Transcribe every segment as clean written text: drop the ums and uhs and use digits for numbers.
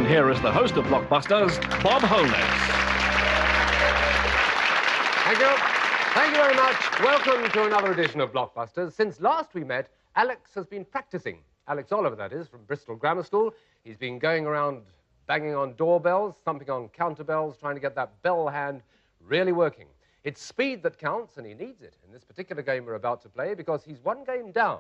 here is the host of Blockbusters, Bob Holness. Thank you. Thank you very much. Welcome to another edition of Blockbusters. Since last we met, Alex has been practicing. Alex Oliver, that is, from Bristol Grammar School. He's been going around banging on doorbells, thumping on counterbells, trying to get that bell hand really working. It's speed that counts, and he needs it in this particular game we're about to play because he's one game down.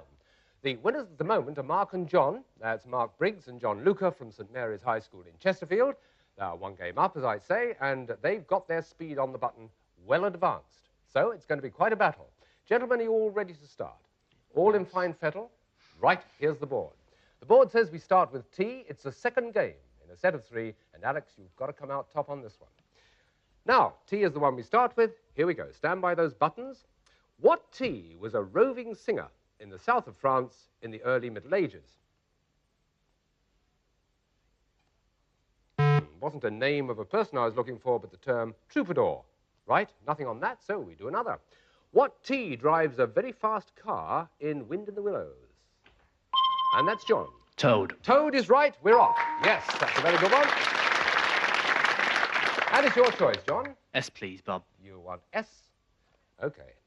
The winners at the moment are Mark and John. That's Mark Briggs and John Luca from St Mary's High School in Chesterfield. They are one game up, as I say, and they've got their speed on the button well advanced. So it's going to be quite a battle. Gentlemen, are you all ready to start? All in fine fettle? Right, here's the board. The board says we start with T. It's the second game in a set of 3, and Alex, you've got to come out top on this one. Now, T is the one we start with. Here we go. Stand by those buttons. What T was a roving singer in the south of France in the early Middle Ages? Wasn't a name of a person I was looking for, but the term troubadour. Right? Nothing on that, so we do another. What T drives a very fast car in Wind in the Willows? And that's John. Toad. Toad is right. We're off. Yes, that's a very good one. And it's your choice, John. S, please, Bob. You want S? Okay.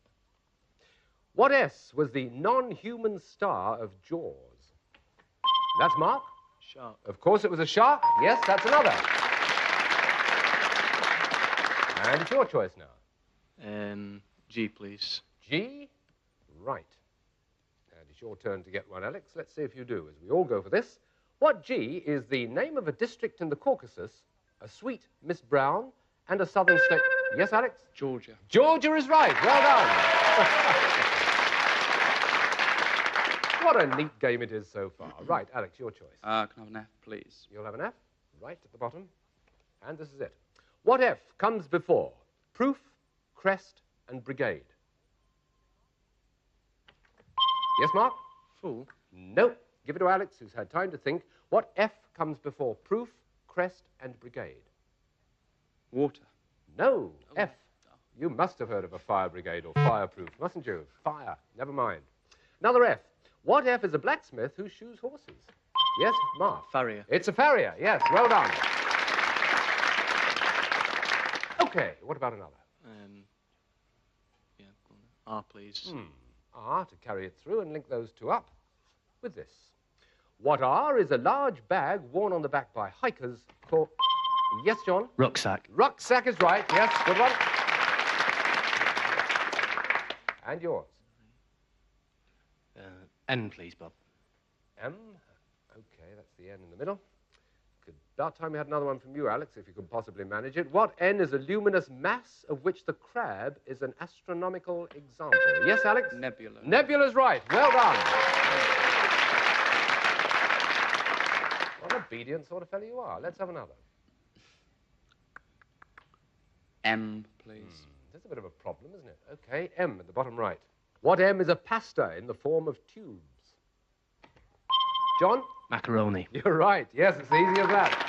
What S was the non-human star of Jaws? That's Mark. Shark. Of course it was a shark. Yes, that's another. And it's your choice now. G, please. G? Right. And it's your turn to get one, Alex. Let's see if you do, as we all go for this. What G is the name of a district in the Caucasus, a sweet Miss Brown, and a southern state... Yes, Alex? Georgia. Georgia is right. Well done. What a neat game it is so far. Right, Alex, your choice. Can I have an F, please? You'll have an F, right at the bottom. And this is it. What F comes before proof, crest, and brigade? Yes, Mark? Fool. No. Give it to Alex, who's had time to think. What F comes before proof, crest, and brigade? Water. No. F. You must have heard of a fire brigade or fireproof, mustn't you? Fire. Never mind. Another F. What F is a blacksmith who shoes horses? Yes, Mark? Farrier. It's a farrier. Yes, well done. Okay, what about another? Yeah, R, please. R, to carry it through and link those two up with this. What R is a large bag worn on the back by hikers called... Yes, John? Rucksack. Rucksack is right. Yes, good one. And yours? N, please, Bob. M. Okay, that's the N in the middle. About time we had another one from you, Alex, if you could possibly manage it. What N is a luminous mass of which the crab is an astronomical example? Yes, Alex? Nebula. Nebula's right. Well done. What an obedient sort of fellow you are. Let's have another. M, please. That's a bit of a problem, isn't it? Okay, M at the bottom right. What M is a pasta in the form of tubes? John? Macaroni. You're right. Yes, it's easy as that.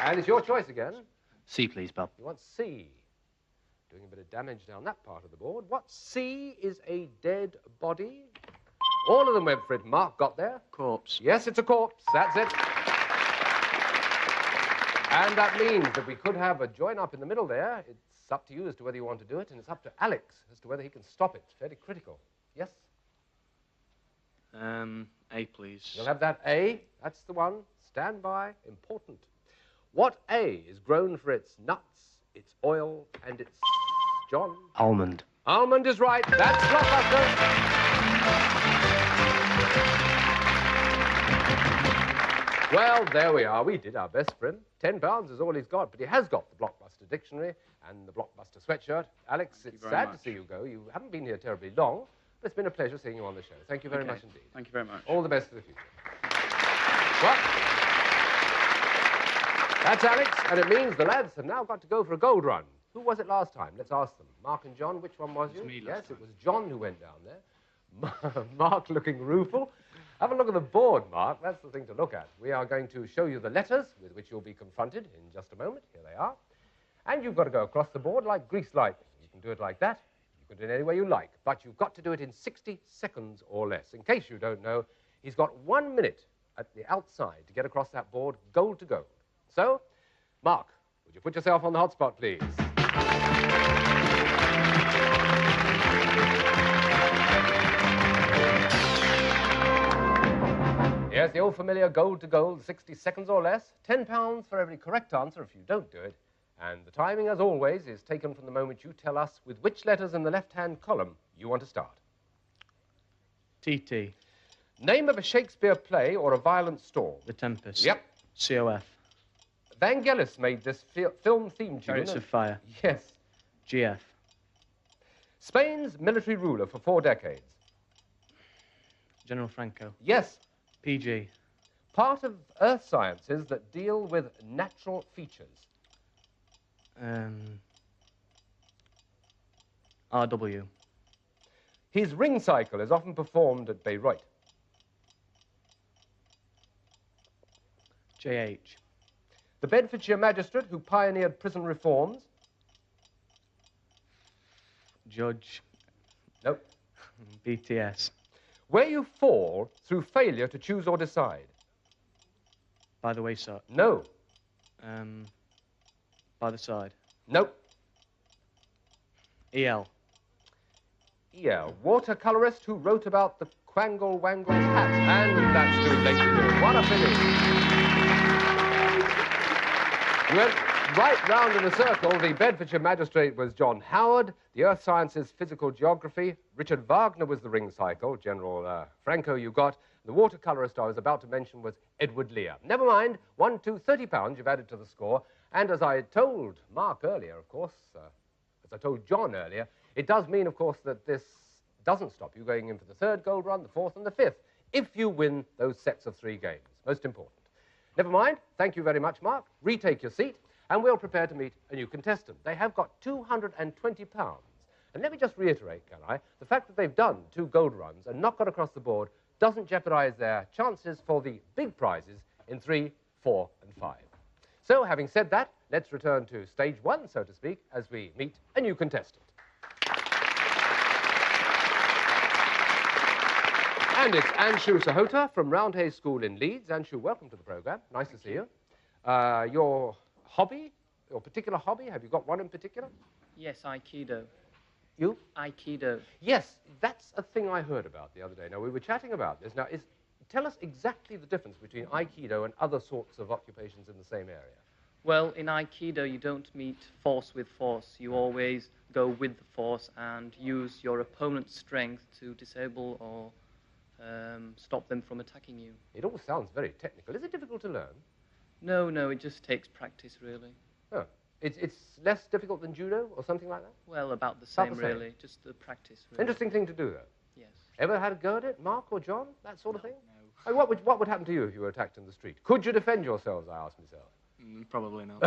And it's your choice again. C, please, Bob. You want C. Doing a bit of damage down that part of the board. What C is a dead body? All of them went for it. Mark got there. Corpse. Yes, it's a corpse. That's it. And that means that we could have a join up in the middle there. It's up to you as to whether you want to do it, and it's up to Alex as to whether he can stop it. Fairly critical. Yes? A, please. You'll have that A. That's the one. Stand by. Important. What A is grown for its nuts, its oil, and its... John? Almond. Almond is right. That's Blockbuster. Well, there we are. We did our best for him. £10 is all he's got, but he has got the Blockbuster dictionary and the Blockbuster sweatshirt. Alex, it's sad to see you go. You haven't been here terribly long, but it's been a pleasure seeing you on the show. Thank you very much indeed. Thank you very much. All the best for the future. Well, that's Alex, and it means the lads have now got to go for a gold run. Who was it last time? Let's ask them. Mark and John, which one was you? Me last yes, time. It was John who went down there. Mark looking rueful. Have a look at the board, Mark. That's the thing to look at. We are going to show you the letters with which you'll be confronted in just a moment. Here they are. And you've got to go across the board like grease lightning. You can do it like that. You can do it any way you like. But you've got to do it in 60 seconds or less. In case you don't know, he's got 1 minute at the outside to get across that board, gold to gold. So, Mark, would you put yourself on the hot spot, please? Yes, the old familiar gold to gold, 60 seconds or less, £10 for every correct answer if you don't do it. And the timing, as always, is taken from the moment you tell us with which letters in the left-hand column you want to start. TT. Name of a Shakespeare play or a violent storm. The Tempest. Yep. COF. Vangelis made this film theme tune. Chariots of Fire. Yes. GF. Spain's military ruler for 4 decades. General Franco. Yes. PG. Part of earth sciences that deal with natural features. RW. His ring cycle is often performed at Bayreuth. JH. The Bedfordshire magistrate who pioneered prison reforms. Judge. Nope. BTS. Where you fall through failure to choose or decide. By the wayside. No. By the side. Nope. EL. EL. Watercolorist who wrote about the Quangle Wangle's hat. And that's too late to do. What a finish. You went right round in a circle. The Bedfordshire magistrate was John Howard. The earth sciences, physical geography. Richard Wagner was the ring cycle. General Franco you got. The watercolorist I was about to mention was Edward Lear. Never mind. 1, 2, £30 you've added to the score. And as I told Mark earlier, of course, as I told John earlier, it does mean, of course, that this doesn't stop you going in for the 3rd gold run, the 4th and the 5th, if you win those sets of 3 games. Most important. Never mind. Thank you very much, Mark. Retake your seat, and we'll prepare to meet a new contestant. They have got £220. And let me just reiterate, can I, the fact that they've done 2 gold runs and not got across the board doesn't jeopardize their chances for the big prizes in 3, 4 and 5. So, having said that, let's return to stage 1, so to speak, as we meet a new contestant. And it's Anshu Sahota from Roundhay School in Leeds. Anshu, welcome to the programme. Nice to see you. Your hobby, your particular hobby, have you got one in particular? Yes, Aikido. You? Aikido. Yes, that's a thing I heard about the other day. Now, we were chatting about this. Now, tell us exactly the difference between Aikido and other sorts of occupations in the same area. Well, in Aikido, you don't meet force with force. You always go with the force and use your opponent's strength to disable or stop them from attacking you. It all sounds very technical. Is it difficult to learn? No, it just takes practice, really. Oh. It's less difficult than judo or something like that? Well, about the About same, the same. really. Just the practice, really. Interesting thing to do, though. Yes. Ever had a go at it, Mark or John? That sort of thing? No. I mean, what would happen to you if you were attacked in the street? Could you defend yourselves, I ask myself? Probably not.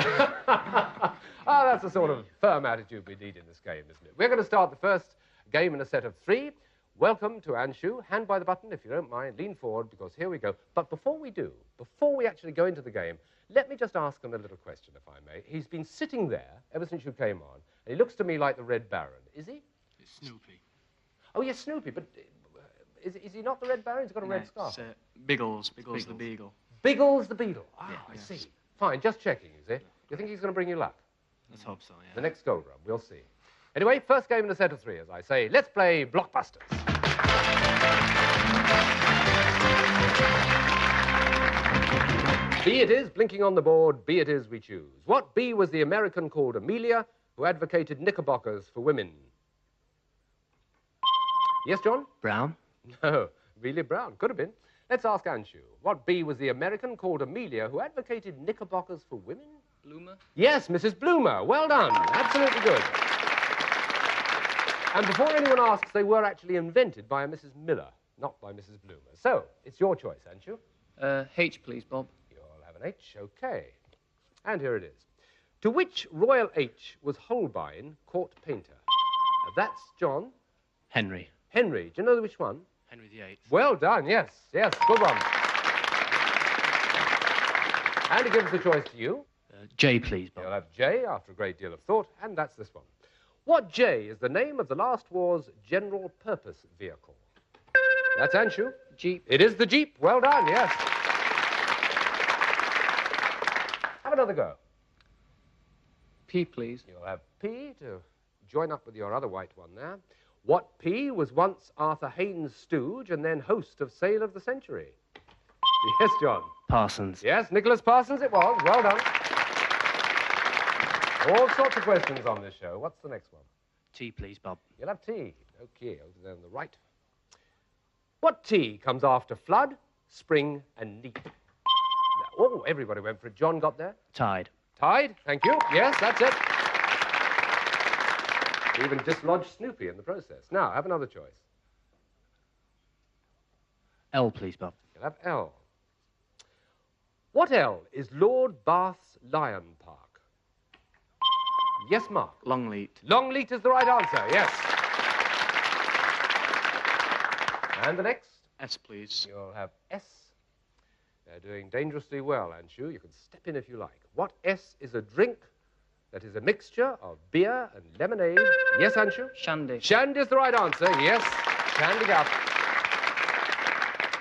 Ah, that's the sort of firm attitude we need in this game, isn't it? We're going to start the first game in a set of 3. Welcome to Anshu. Hand by the button, if you don't mind. Lean forward, because here we go. But before we do, before we actually go into the game, let me just ask him a little question, if I may. He's been sitting there ever since you came on, and he looks to me like the Red Baron. Is he? It's Snoopy. Oh, yes, Snoopy, but is he not the Red Baron? He's got a red scarf. It's Biggles the Beagle. Biggles the Beetle. Ah, Yeah, I yes. see. Fine, just checking, is it? You think he's going to bring you luck? Let's hope so, yeah. The next gold run, we'll see. Anyway, first game in a set of 3, as I say. Let's play Blockbusters. B it is, blinking on the board, B it is we choose. What B was the American called Amelia, who advocated knickerbockers for women? Yes, John? Brown. No, Amelia Brown. Could have been. Let's ask Anshu. What B was the American called Amelia, who advocated knickerbockers for women? Bloomer? Yes, Mrs. Bloomer. Well done. Absolutely good. And before anyone asks, they were actually invented by a Mrs. Miller, not by Mrs. Bloomer. So, it's your choice, Anshu. H, please, Bob. You'll have an H, OK. And here it is. To which Royal H was Holbein court painter? That's John. Henry. Henry. Do you know which one? Henry VIII. Well done, yes. Yes, good one. And it gives the choice to you. J, please, Bob. You'll have J after a great deal of thought, and that's this one. What J is the name of the last war's general purpose vehicle? That's Anshu. Jeep. It is the Jeep. Well done, yes. another go. P, please. You'll have P to join up with your other white one there. What P was once Arthur Haynes' stooge and then host of Sale of the Century? Yes, John. Parsons. Yes, Nicholas Parsons it was. Well done. All sorts of questions on this show. What's the next one? T, please, Bob. You'll have T. Okay, over there on the right. What T comes after flood, spring, and neat? Oh, everybody went for it. John got there. Tide. Tide, thank you. Yes, that's it. Even dislodged Snoopy in the process. Now, have another choice. L, please, Bob. You'll have L. What L is Lord Bath's Lion Park? Yes, Mark. Longleat. Longleat is the right answer, yes. And the next? S, please. You'll have S. They're doing dangerously well, Anshu. You can step in if you like. What S is a drink that is a mixture of beer and lemonade? Yes, Anshu? Shandy. Shandy is the right answer, yes. Shandy up.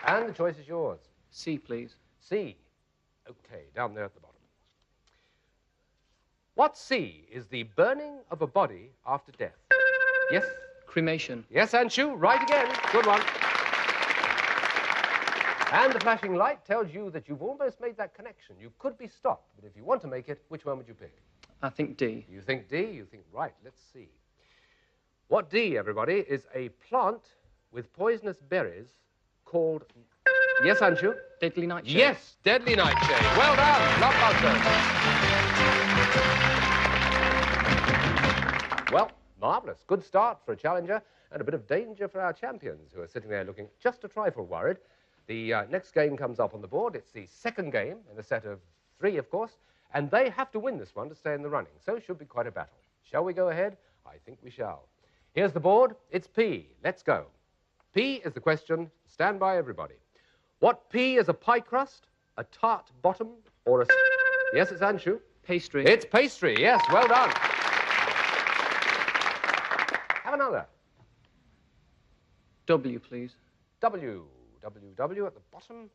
And the choice is yours. C, please. C. Okay, down there at the bottom. What C is the burning of a body after death? Yes? Cremation. Yes, Anshu, right again. Good one. And the flashing light tells you that you've almost made that connection. You could be stopped, but if you want to make it, which one would you pick? I think D. You think D? You think right. Let's see. What D, everybody, is a plant with poisonous berries called... Yes, Anshu? Deadly nightshade. Yes, deadly nightshade. Well done, Blockbusters. Well, marvellous. Good start for a challenger and a bit of danger for our champions who are sitting there looking just a trifle worried. The next game comes up on the board. It's the second game in a set of 3, of course, and they have to win this one to stay in the running, so it should be quite a battle. Shall we go ahead? I think we shall. Here's the board. It's P. Let's go. P is the question. Stand by, everybody. What P is a pie crust, a tart bottom, or a... Yes, it's Anshu. Pastry. It's pastry, yes, well done. Have another. W, please. W. W at the bottom.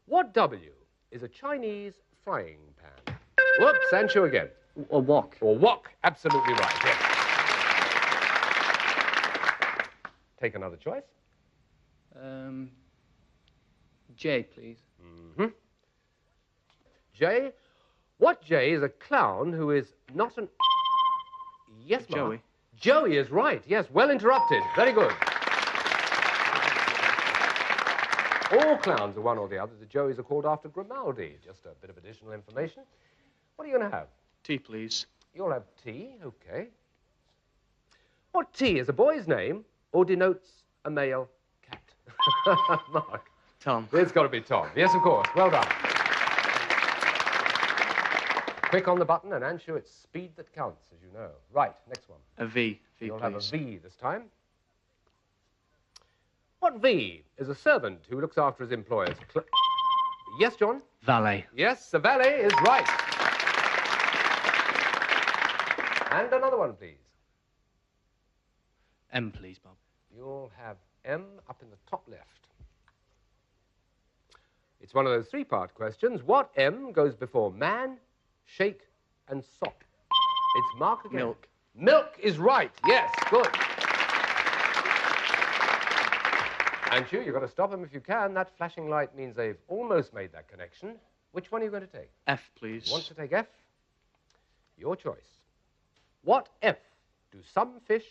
What W is a Chinese frying pan? Whoops, Anshu again. A wok. Or wok, absolutely right, yes. Take another choice. J, please. Mm-hmm. J. What J is a clown who is not an... Yes, Mark. Joey. Joey is right, yes, well interrupted. Very good. All clowns are one or the other. The Joeys are called after Grimaldi. Just a bit of additional information. What are you going to have? T, please. You'll have T, okay. What T is a boy's name or denotes a male cat? Mark. Tom. It's got to be Tom. Yes, of course. Well done. Quick on the button, and Anshu, it's speed that counts, as you know. Right, next one. A V. V, You'll please. have a V this time. What V is a servant who looks after his employers? Yes, John? Valet. Yes, the valet is right. And another one, please. M, please, Bob. You'll have M up in the top left. It's one of those 3-part questions. What M goes before man, shake, and sop? It's Mark again. Milk. Milk is right. Yes, good. Anshu, you've got to stop them if you can. That flashing light means they've almost made that connection. Which one are you going to take? F, please. You want to take F? Your choice. What F do some fish,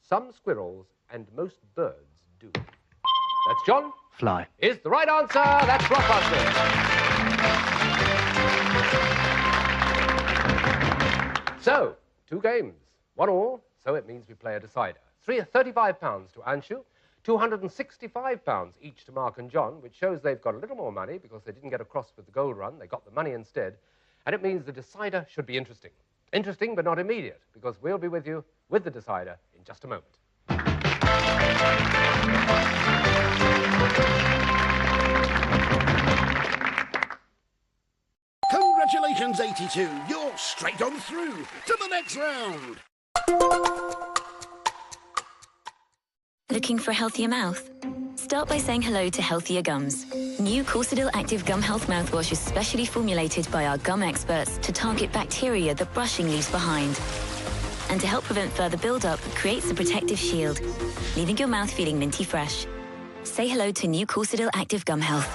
some squirrels, and most birds do? That's John. Fly. Is the right answer. That's Blockbusters. So, 2 games, 1 all, so it means we play a decider. £35 to Anshu, £265 each to Mark and John, which shows they've got a little more money because they didn't get across with the gold run. They got the money instead. And it means the decider should be interesting. Interesting, but not immediate, because we'll be with you with the decider in just a moment. Congratulations, 82. You're straight on through to the next round. Looking for a healthier mouth? Start by saying hello to healthier gums. New Corsadil Active Gum Health mouthwash is specially formulated by our gum experts to target bacteria that brushing leaves behind. And to help prevent further build-up, creates a protective shield, leaving your mouth feeling minty fresh. Say hello to new Corsadil Active Gum Health.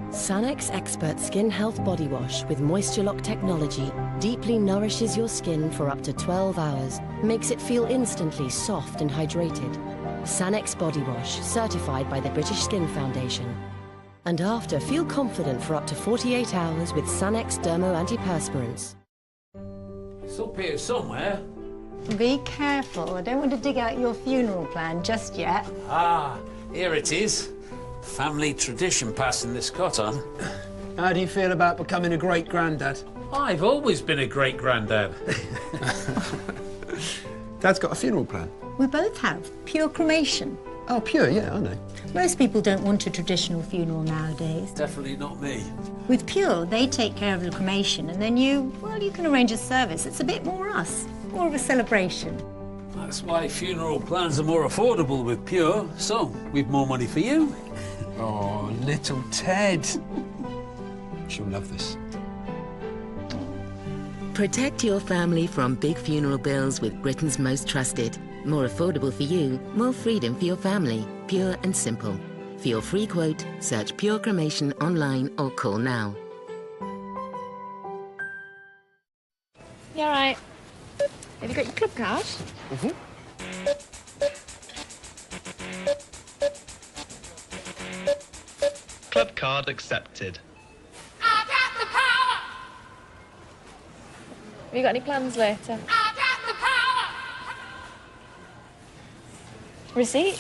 Sanex Expert Skin Health Body Wash with Moisture Lock technology deeply nourishes your skin for up to 12 hours, makes it feel instantly soft and hydrated. Sanex Body Wash, certified by the British Skin Foundation. And after, feel confident for up to 48 hours with Sanex Dermo Antiperspirants. It's up here somewhere. Be careful. I don't want to dig out your funeral plan just yet. Ah, here it is. Family tradition passing this cot on. How do you feel about becoming a great-granddad? I've always been a great-granddad. Dad's got a funeral plan. We both have. Pure cremation. Oh, pure, yeah, I know. Most people don't want a traditional funeral nowadays. Definitely not me. With Pure, they take care of the cremation and then you can arrange a service. It's a bit more us, more of a celebration. That's why funeral plans are more affordable with Pure, so we've more money for you. Oh, little Ted. She'll love this. Protect your family from big funeral bills with Britain's most trusted. More affordable for you, more freedom for your family. Pure and simple. For your free quote, search Pure Cremation online or call now. You all right? Have you got your club card? Mm-hmm. Club card accepted. I got the power! Have you got any plans later? I got the power! Receipt?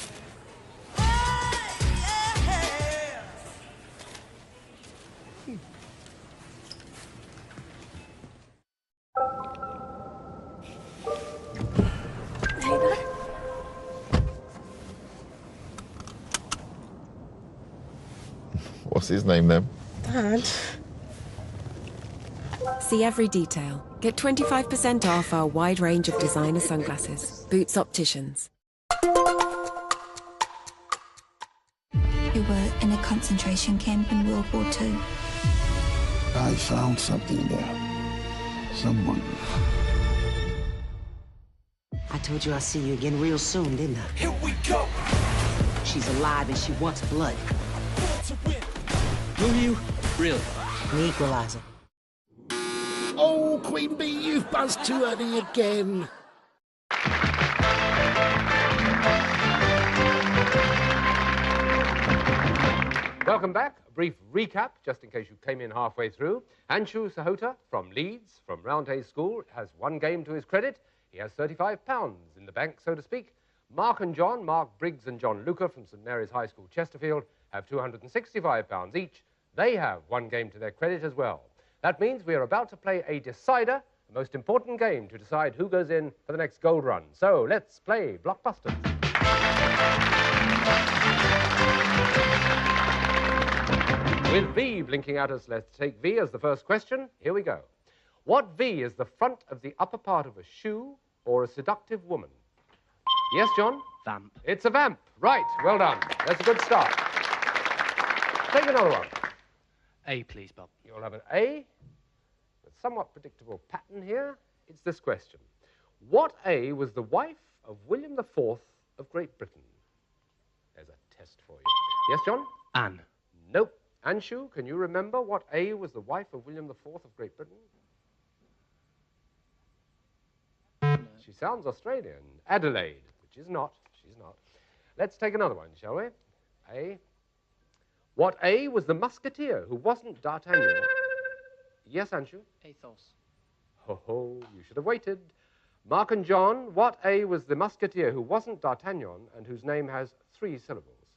What's his name then? Dad. See every detail. Get 25% off our wide range of designer sunglasses. Boots Opticians. You were in a concentration camp in World War II. I found something there. Someone. I told you I'll see you again real soon, didn't I? Here we go! She's alive and she wants blood. Will you? Really? An equalizer. Oh, Queen Bee, you've buzzed too early again. Welcome back. A brief recap, just in case you came in halfway through. Anshu Sahota from Leeds, from Roundhay School, has one game to his credit. He has £35 in the bank, so to speak. Mark and John, Mark Briggs and John Luca from St Mary's High School, Chesterfield, have £265 each. They have one game to their credit as well. That means we are about to play a decider, the most important game to decide who goes in for the next gold run. So let's play Blockbusters. With V blinking at us, let's take V as the first question. Here we go. What V is the front of the upper part of a shoe or a seductive woman? Yes, John? Vamp. It's a vamp. Right, well done. That's a good start. Take another one. A, please, Bob. You'll have an A. A somewhat predictable pattern here. It's this question. What A was the wife of William IV of Great Britain? There's a test for you. Yes, John? Anne. Nope. Anshu, can you remember what A was the wife of William IV of Great Britain? She sounds Australian. Adelaide, which is not. She's not. Let's take another one, shall we? A. What A was the musketeer who wasn't D'Artagnan? Yes, Anshu? Athos. Ho ho, you should have waited. Mark and John, what A was the musketeer who wasn't D'Artagnan and whose name has 3 syllables?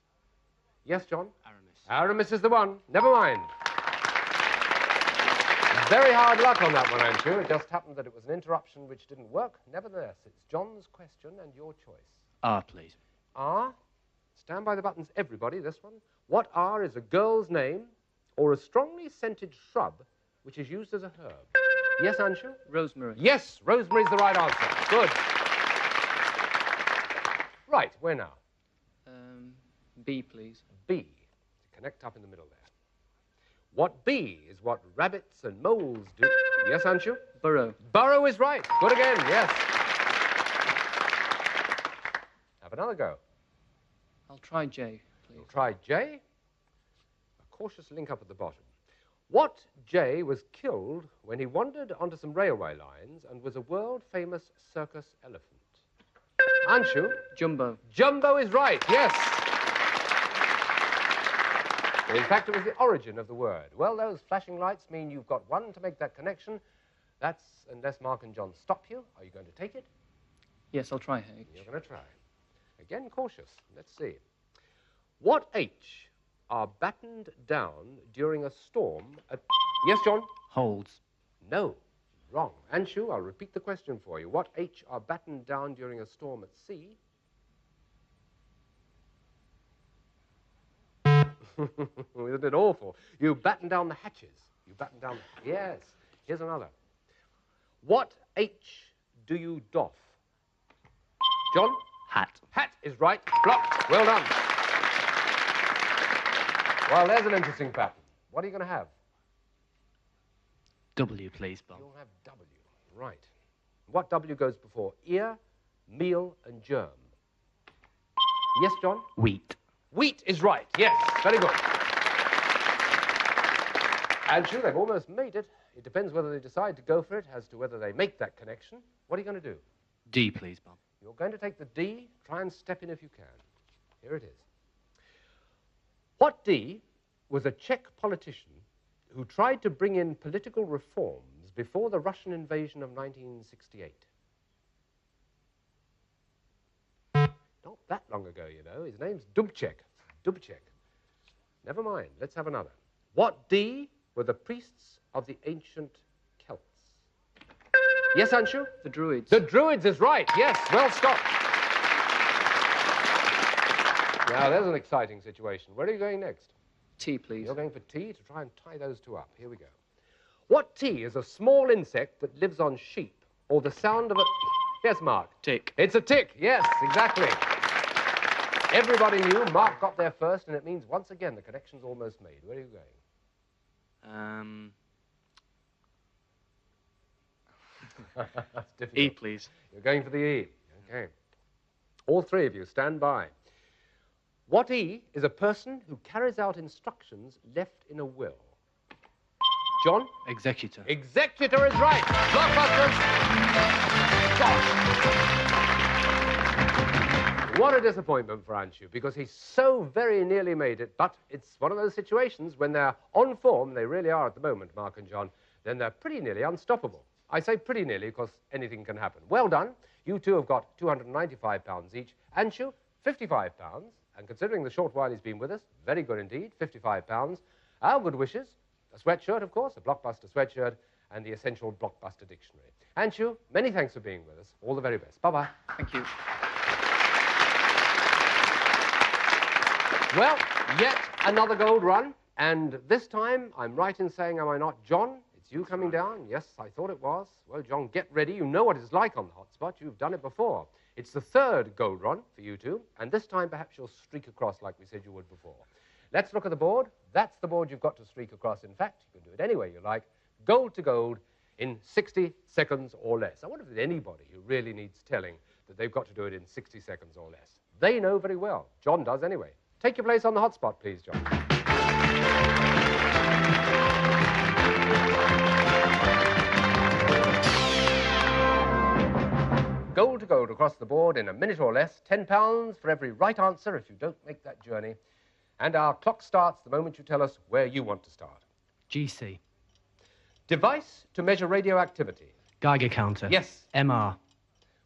Yes, John? Aramis. Aramis is the one. Never mind. Very hard luck on that one, Anshu. It just happened that it was an interruption which didn't work. Nevertheless, it's John's question and your choice. R, please. R? Stand by the buttons, everybody, this one. What R is a girl's name or a strongly scented shrub which is used as a herb? Yes, Anshu? Rosemary. Yes, rosemary's the right answer. Good. Right, where now? B, please. B. Connect up in the middle there. What B is what rabbits and moles do. Yes, Anshu? Burrow. Burrow is right. Good again, yes. Have another go. I'll try J, please. You'll try J. A cautious link up at the bottom. What J was killed when he wandered onto some railway lines and was a world-famous circus elephant? Anshu? Jumbo. Jumbo is right, yes. In fact, it was the origin of the word. Well, those flashing lights mean you've got one to make that connection. That's unless Mark and John stop you. Are you going to take it? Yes, I'll try H. You're going to try. Again, cautious. Let's see. What H are battened down during a storm at... Yes, John? Holds. No. Wrong. Anshu, I'll repeat the question for you. What H are battened down during a storm at sea? Isn't it awful? You batten down the hatches. You batten down the... Yes. Here's another. What H do you doff? John? Hat. Hat is right. Blocked. Well done. Well, there's an interesting pattern. What are you going to have? W, please, Bob. You'll have W. Right. What W goes before ear, meal, and germ? Yes, John? Wheat. Wheat is right. Yes. Very good. Anshu, they've almost made it. It depends whether they decide to go for it as to whether they make that connection. What are you going to do? D, please, Bob. You're going to take the D. Try and step in if you can. Here it is. What D was a Czech politician who tried to bring in political reforms before the Russian invasion of 1968? Not that long ago, you know. His name's Dubček. Dubček. Never mind. Let's have another. What D were the priests of the ancient Celts? Yes, Anshu? The Druids. The Druids is right. Yes, well stopped. Now, there's an exciting situation. Where are you going next? T, please. You're going for T to try and tie those two up. Here we go. What T is a small insect that lives on sheep, or the sound of a... Yes, Mark? Tick. It's a tick. Yes, exactly. Everybody knew. Mark got there first, and it means, once again, the connection's almost made. Where are you going? That's difficult. E, please. You're going for the E. Okay. All three of you, stand by. What E is a person who carries out instructions left in a will? John? Executor. Executor is right. Blockbusters. Gosh. What a disappointment for Anshu, because he's so very nearly made it, but it's one of those situations when they're on form, they really are at the moment, Mark and John, then they're pretty nearly unstoppable. I say pretty nearly because anything can happen. Well done. You two have got £295 each. Anshu, £55. And considering the short while he's been with us, very good indeed, £55. Our good wishes, a sweatshirt, of course, a Blockbuster sweatshirt, and the essential Blockbuster dictionary. Anshu, many thanks for being with us. All the very best. Bye-bye. Thank you. Well, yet another gold run, and this time, I'm right in saying, am I not, John? It's you coming down? Yes, I thought it was. Well, John, get ready. You know what it's like on the hotspot. You've done it before. It's the third gold run for you two, and this time perhaps you'll streak across like we said you would before. Let's look at the board. That's the board you've got to streak across. In fact, you can do it any way you like. Gold to gold in 60 seconds or less. I wonder if there's anybody who really needs telling that they've got to do it in 60 seconds or less. They know very well. John does anyway. Take your place on the hotspot, please, John. Gold to gold across the board in a minute or less. £10 for every right answer if you don't make that journey. And our clock starts the moment you tell us where you want to start. GC. Device to measure radioactivity. Geiger counter. Yes. MR.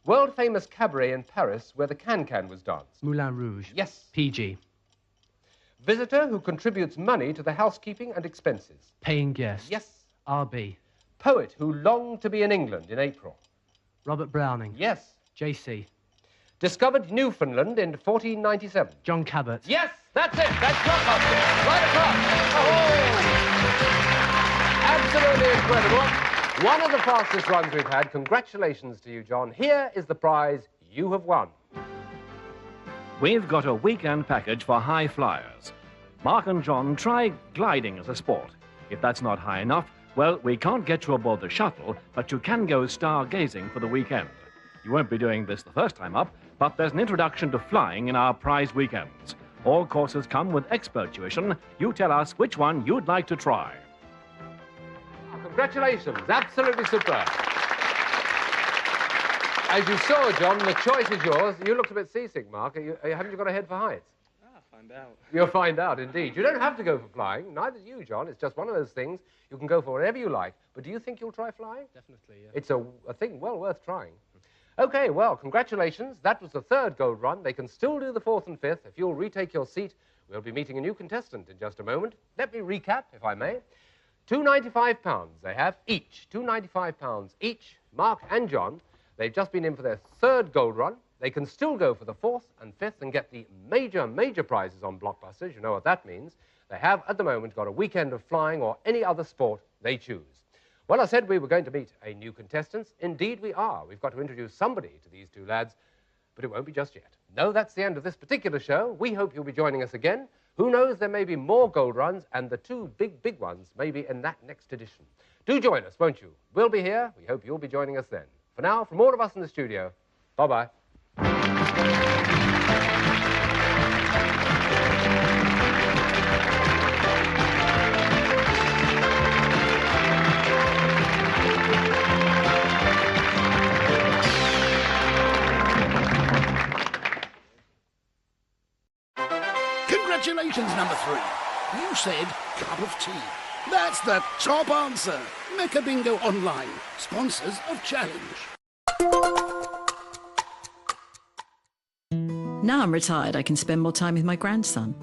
World-famous cabaret in Paris where the can-can was danced. Moulin Rouge. Yes. PG. Visitor who contributes money to the housekeeping and expenses. Paying guest. Yes. RB. Poet who longed to be in England in April. Robert Browning. Yes. JC. Discovered Newfoundland in 1497. John Cabot. Yes, that's it. That's Blockbusters. Right across. Oh! Absolutely incredible. One of the fastest runs we've had. Congratulations to you, John. Here is the prize you have won. we've got a weekend package for high flyers. Mark and John try gliding as a sport. If that's not high enough, well, we can't get you aboard the shuttle, but you can go stargazing for the weekend. You won't be doing this the first time up, but there's an introduction to flying in our prize weekends. All courses come with expert tuition. You tell us which one you'd like to try. Congratulations, absolutely superb. As you saw, John, the choice is yours. You looked a bit seasick, Mark. Haven't you got a head for heights? I'll find out. You'll find out, indeed. You don't have to go for flying. Neither do you, John. It's just one of those things. You can go for whatever you like. But do you think you'll try flying? Definitely, yeah. It's a thing well worth trying. OK, well, congratulations. That was the third gold run. They can still do the fourth and fifth. If you'll retake your seat, we'll be meeting a new contestant in just a moment. Let me recap, if I may. £295 they have each. £295 each, Mark and John. They've just been in for their third gold run. They can still go for the fourth and fifth and get the major prizes on Blockbusters. You know what that means. They have, at the moment, got a weekend of flying or any other sport they choose. Well, I said we were going to meet a new contestant. Indeed, we are. We've got to introduce somebody to these two lads, but it won't be just yet. No, that's the end of this particular show. We hope you'll be joining us again. Who knows, there may be more gold runs, and the two big ones may be in that next edition. Do join us, won't you? We'll be here. We hope you'll be joining us then. For now, from all of us in the studio, bye-bye. Congratulations, number 3. You said cup of tea. That's the top answer. Mecca Bingo Online, sponsors of Challenge. Now I'm retired, I can spend more time with my grandson.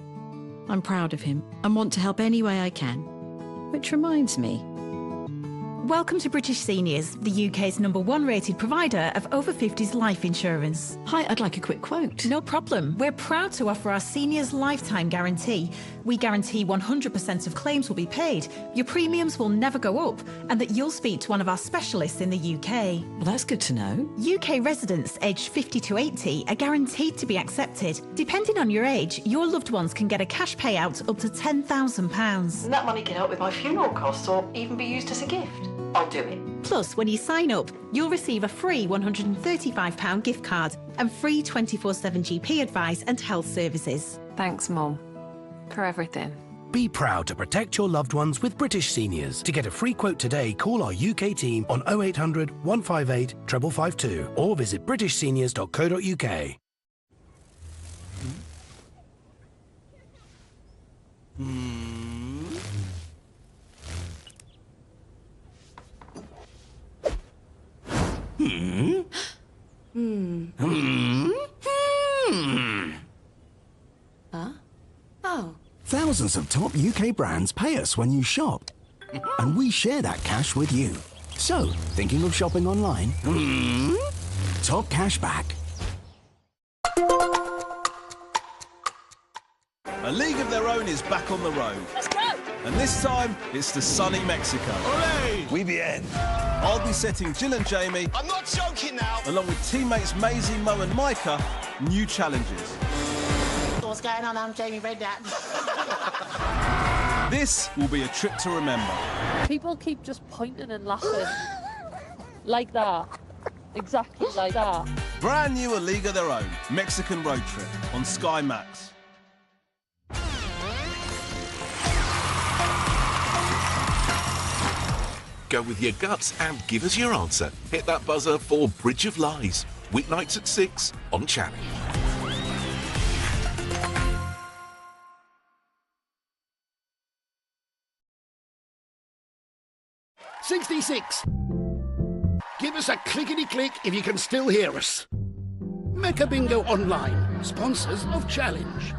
I'm proud of him and want to help any way I can. Which reminds me. Welcome to British Seniors, the UK's #1 rated provider of over 50s life insurance. Hi, I'd like a quick quote. No problem. We're proud to offer our seniors lifetime guarantee. We guarantee 100% of claims will be paid, your premiums will never go up, and that you'll speak to one of our specialists in the UK. Well, that's good to know. UK residents aged 50 to 80 are guaranteed to be accepted. Depending on your age, your loved ones can get a cash payout up to £10,000. And that money can help with my funeral costs or even be used as a gift. I'll do it. Plus, when you sign up, you'll receive a free £135 gift card and free 24/7 GP advice and health services. Thanks, Mum, for everything. Be proud to protect your loved ones with British Seniors. To get a free quote today, call our UK team on 0800 158 552 or visit britishseniors.co.uk. Huh? Oh. Thousands of top UK brands pay us when you shop. And we share that cash with you. So, thinking of shopping online? Top cash back. A League of Their Own is back on the road. Let's go! And this time, it's to sunny Mexico. Olé! We bien. I'll be setting Jill and Jamie, I'm not joking now! along with teammates Maisie, Mo and Micah, new challenges. What's going on? I'm Jamie Redknapp. This will be a trip to remember. People keep just pointing and laughing. Like that. Exactly like that. Brand new A League of Their Own, Mexican road trip on Sky Max. Go with your guts and give us your answer. Hit that buzzer for Bridge of Lies. Weeknights at 6 on Channel. '66. Give us a clickety-click if you can still hear us. Mecca Bingo Online, sponsors of Challenge.